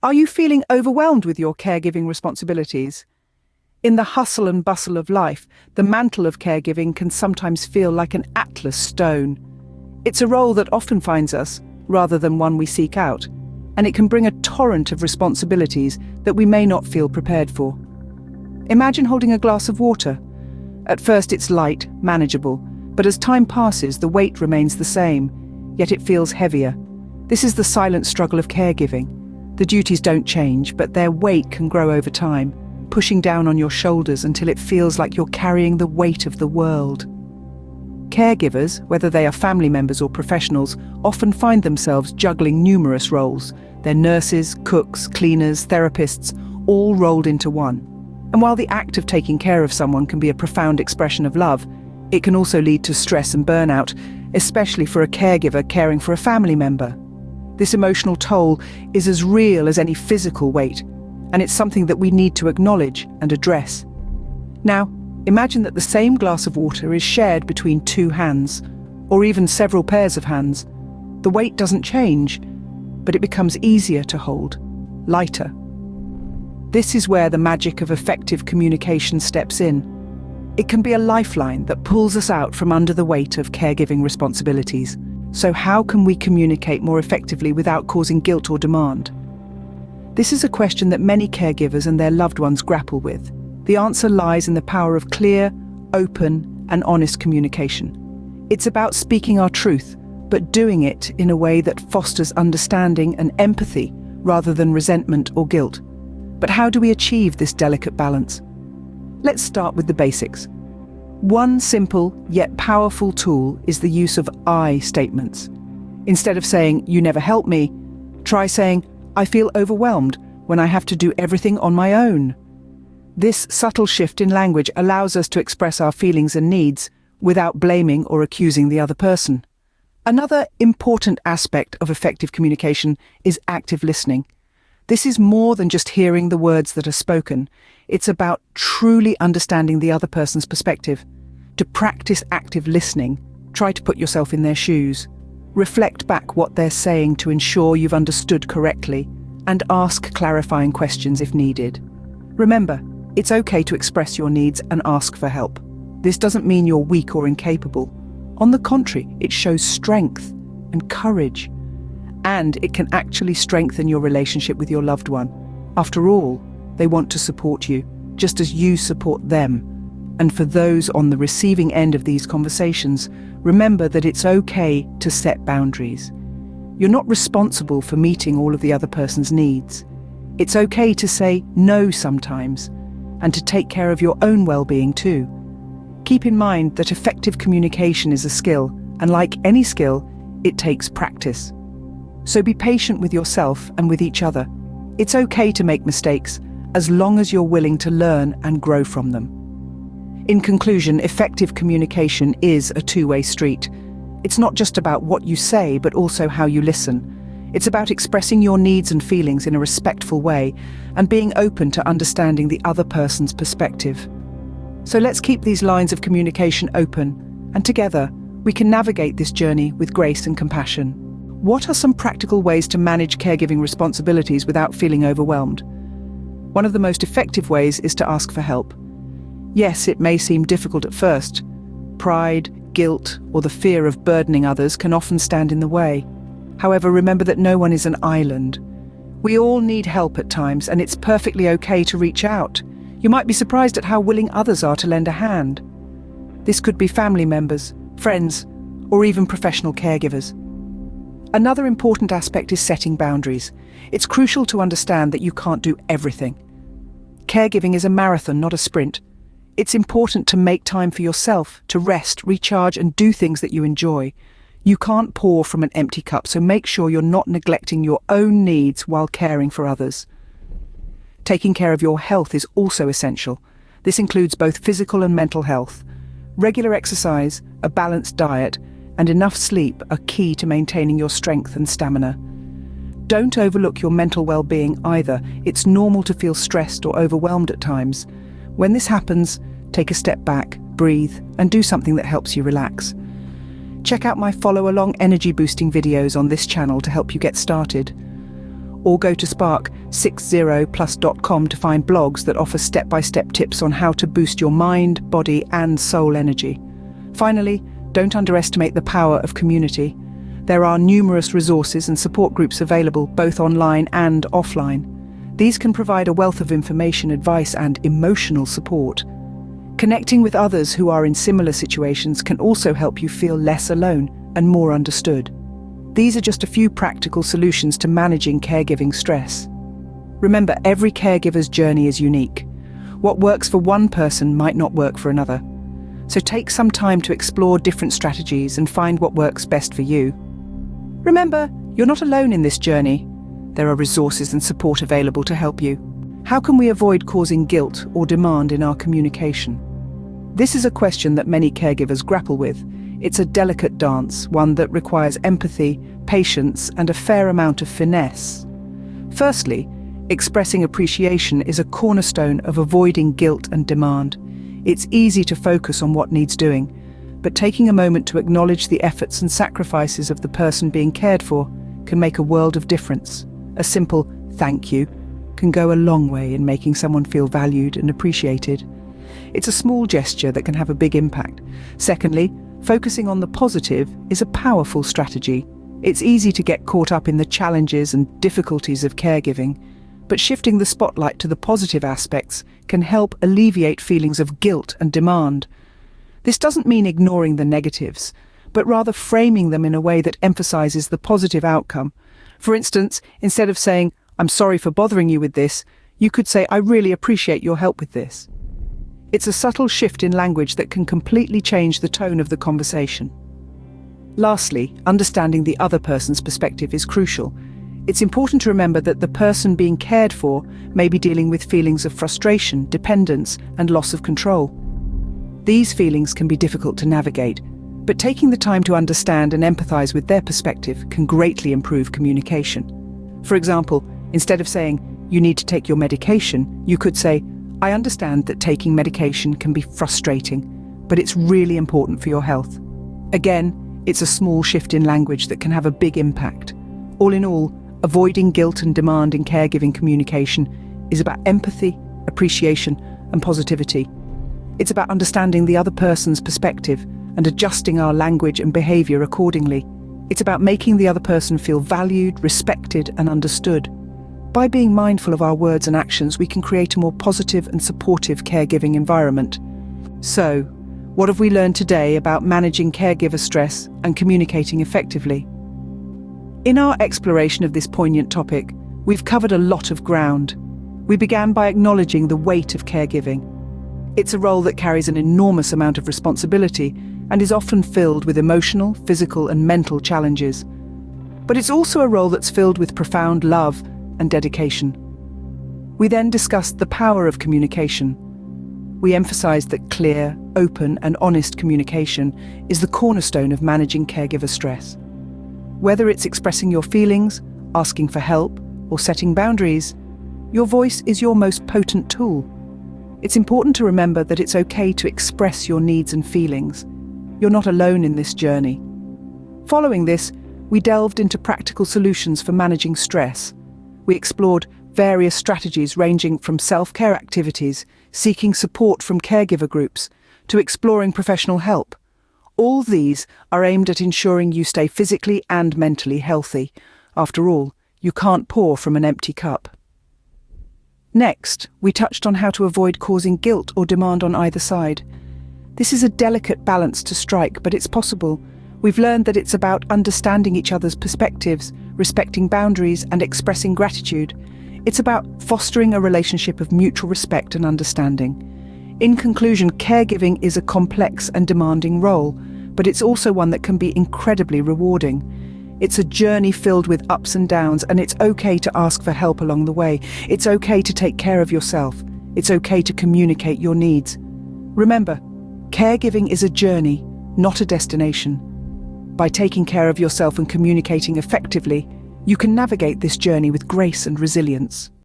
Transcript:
Are you feeling overwhelmed with your caregiving responsibilities? In the hustle and bustle of life, the mantle of caregiving can sometimes feel like an atlas stone. It's a role that often finds us, rather than one we seek out, and it can bring a torrent of responsibilities that we may not feel prepared for. Imagine holding a glass of water. At first it's light, manageable, but as time passes, the weight remains the same, yet it feels heavier. This is the silent struggle of caregiving. The duties don't change, but their weight can grow over time, pushing down on your shoulders until it feels like you're carrying the weight of the world. Caregivers, whether they are family members or professionals, often find themselves juggling numerous roles. They're nurses, cooks, cleaners, therapists, all rolled into one. And while the act of taking care of someone can be a profound expression of love, it can also lead to stress and burnout, especially for a caregiver caring for a family member. This emotional toll is as real as any physical weight, and it's something that we need to acknowledge and address. Now, imagine that the same glass of water is shared between two hands, or even several pairs of hands. The weight doesn't change, but it becomes easier to hold, lighter. This is where the magic of effective communication steps in. It can be a lifeline that pulls us out from under the weight of caregiving responsibilities. So how can we communicate more effectively without causing guilt or demand? This is a question that many caregivers and their loved ones grapple with. The answer lies in the power of clear, open, and honest communication. It's about speaking our truth, but doing it in a way that fosters understanding and empathy rather than resentment or guilt. But how do we achieve this delicate balance? Let's start with the basics. One simple yet powerful tool is the use of I statements. Instead of saying, "You never help me," try saying, "I feel overwhelmed when I have to do everything on my own." This subtle shift in language allows us to express our feelings and needs without blaming or accusing the other person. Another important aspect of effective communication is active listening. This is more than just hearing the words that are spoken. It's about truly understanding the other person's perspective. To practice active listening, try to put yourself in their shoes. Reflect back what they're saying to ensure you've understood correctly, and ask clarifying questions if needed. Remember, it's okay to express your needs and ask for help. This doesn't mean you're weak or incapable. On the contrary, it shows strength and courage. And it can actually strengthen your relationship with your loved one. After all, they want to support you, just as you support them. And for those on the receiving end of these conversations, remember that it's okay to set boundaries. You're not responsible for meeting all of the other person's needs. It's okay to say no sometimes, and to take care of your own well-being too. Keep in mind that effective communication is a skill, and like any skill, it takes practice. So be patient with yourself and with each other. It's okay to make mistakes, as long as you're willing to learn and grow from them. In conclusion, effective communication is a two-way street. It's not just about what you say, but also how you listen. It's about expressing your needs and feelings in a respectful way and being open to understanding the other person's perspective. So let's keep these lines of communication open, and together we can navigate this journey with grace and compassion. What are some practical ways to manage caregiving responsibilities without feeling overwhelmed? One of the most effective ways is to ask for help. Yes, it may seem difficult at first. Pride, guilt, or the fear of burdening others can often stand in the way. However, remember that no one is an island. We all need help at times, and it's perfectly okay to reach out. You might be surprised at how willing others are to lend a hand. This could be family members, friends, or even professional caregivers. Another important aspect is setting boundaries. It's crucial to understand that you can't do everything. Caregiving is a marathon, not a sprint. It's important to make time for yourself, to rest, recharge, and do things that you enjoy. You can't pour from an empty cup, so make sure you're not neglecting your own needs while caring for others. Taking care of your health is also essential. This includes both physical and mental health. Regular exercise, a balanced diet, and enough sleep are key to maintaining your strength and stamina. Don't overlook your mental well-being either. It's normal to feel stressed or overwhelmed at times. When this happens, take a step back, breathe, and do something that helps you relax. Check out my follow-along energy-boosting videos on this channel to help you get started. or go to spark60plus.com to find blogs that offer step-by-step tips on how to boost your mind, body, and soul energy. Finally, don't underestimate the power of community. There are numerous resources and support groups available, both online and offline. These can provide a wealth of information, advice, and emotional support. Connecting with others who are in similar situations can also help you feel less alone and more understood. These are just a few practical solutions to managing caregiving stress. Remember, every caregiver's journey is unique. What works for one person might not work for another. So take some time to explore different strategies and find what works best for you. Remember, you're not alone in this journey. There are resources and support available to help you. How can we avoid causing guilt or demand in our communication? This is a question that many caregivers grapple with. It's a delicate dance, one that requires empathy, patience, and a fair amount of finesse. Firstly, expressing appreciation is a cornerstone of avoiding guilt and demand. It's easy to focus on what needs doing, but taking a moment to acknowledge the efforts and sacrifices of the person being cared for can make a world of difference. A simple "thank you" can go a long way in making someone feel valued and appreciated. It's a small gesture that can have a big impact. Secondly, focusing on the positive is a powerful strategy. It's easy to get caught up in the challenges and difficulties of caregiving, but shifting the spotlight to the positive aspects can help alleviate feelings of guilt and demand. This doesn't mean ignoring the negatives, but rather framing them in a way that emphasizes the positive outcome. For instance, instead of saying, "I'm sorry for bothering you with this," you could say, "I really appreciate your help with this." It's a subtle shift in language that can completely change the tone of the conversation. Lastly, understanding the other person's perspective is crucial. It's important to remember that the person being cared for may be dealing with feelings of frustration, dependence, and loss of control. These feelings can be difficult to navigate, but taking the time to understand and empathize with their perspective can greatly improve communication. For example, instead of saying, "You need to take your medication," you could say, "I understand that taking medication can be frustrating, but it's really important for your health." Again, it's a small shift in language that can have a big impact. All in all, avoiding guilt and demand in caregiving communication is about empathy, appreciation, and positivity. It's about understanding the other person's perspective and adjusting our language and behavior accordingly. It's about making the other person feel valued, respected, and understood. By being mindful of our words and actions, we can create a more positive and supportive caregiving environment. So, what have we learned today about managing caregiver stress and communicating effectively? In our exploration of this poignant topic, we've covered a lot of ground. We began by acknowledging the weight of caregiving. It's a role that carries an enormous amount of responsibility and is often filled with emotional, physical, and mental challenges. But it's also a role that's filled with profound love and dedication. We then discussed the power of communication. We emphasized that clear, open, and honest communication is the cornerstone of managing caregiver stress. Whether it's expressing your feelings, asking for help, or setting boundaries, your voice is your most potent tool. It's important to remember that it's okay to express your needs and feelings. You're not alone in this journey. Following this, we delved into practical solutions for managing stress. We explored various strategies ranging from self-care activities, seeking support from caregiver groups, to exploring professional help. All these are aimed at ensuring you stay physically and mentally healthy. After all, you can't pour from an empty cup. Next, we touched on how to avoid causing guilt or demand on either side. This is a delicate balance to strike, but it's possible. We've learned that it's about understanding each other's perspectives, respecting boundaries, and expressing gratitude. It's about fostering a relationship of mutual respect and understanding. In conclusion, caregiving is a complex and demanding role, but it's also one that can be incredibly rewarding. It's a journey filled with ups and downs, and it's okay to ask for help along the way. It's okay to take care of yourself. It's okay to communicate your needs. Remember, caregiving is a journey, not a destination. By taking care of yourself and communicating effectively, you can navigate this journey with grace and resilience.